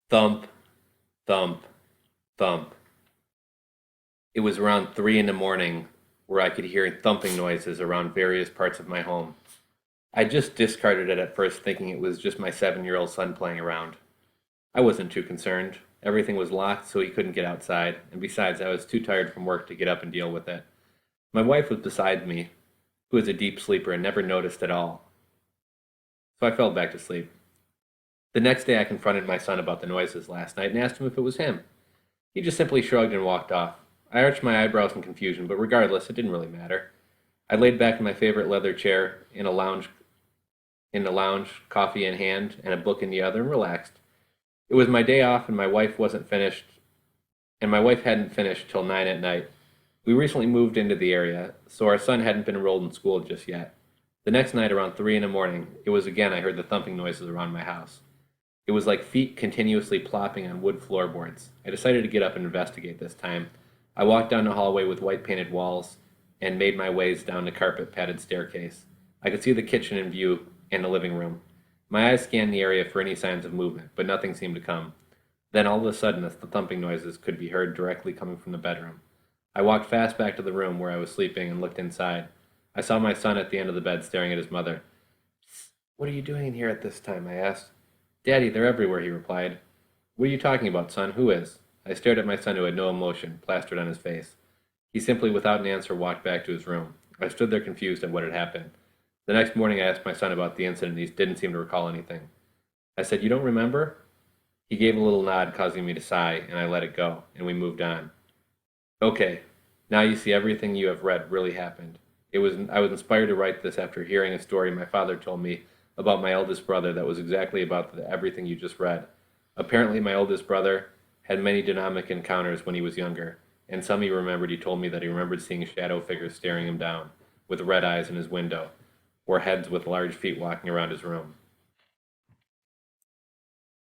Thump, thump, thump. It was around 3 in the morning where I could hear thumping noises around various parts of my home. I just discarded it at first, thinking it was just my 7-year-old son playing around. I wasn't too concerned. Everything was locked, so he couldn't get outside, and besides, I was too tired from work to get up and deal with it. My wife was beside me, who was a deep sleeper and never noticed at all, so I fell back to sleep. The next day, I confronted my son about the noises last night and asked him if it was him. He just simply shrugged and walked off. I arched my eyebrows in confusion, but regardless, it didn't really matter. I laid back in my favorite leather chair in the lounge, coffee in hand and a book in the other, and relaxed. It was my day off, and my wife hadn't finished till 9 at night. We recently moved into the area, so our son hadn't been enrolled in school just yet. The next night, around 3 in the morning, it was again I heard the thumping noises around my house. It was like feet continuously plopping on wood floorboards. I decided to get up and investigate this time. I walked down the hallway with white painted walls and made my ways down the carpet padded staircase. I could see the kitchen in view and the living room. My eyes scanned the area for any signs of movement, but nothing seemed to come. Then all of a sudden, the thumping noises could be heard directly coming from the bedroom. I walked fast back to the room where I was sleeping and looked inside. I saw my son at the end of the bed staring at his mother. "What are you doing in here at this time?" I asked. "Daddy, they're everywhere," he replied. "What are you talking about, son? Who is?" I stared at my son, who had no emotion plastered on his face. He simply, without an answer, walked back to his room. I stood there confused at what had happened. The next morning I asked my son about the incident, and he didn't seem to recall anything. I said, "You don't remember?" He gave a little nod, causing me to sigh, and I let it go, and we moved on. "Okay, now you see everything you have read really happened. I was inspired to write this after hearing a story my father told me about my eldest brother that was exactly about everything you just read. Apparently my oldest brother had many dynamic encounters when he was younger, and some he remembered. He told me that he remembered seeing shadow figures staring him down, with red eyes in his window, or heads with large feet walking around his room.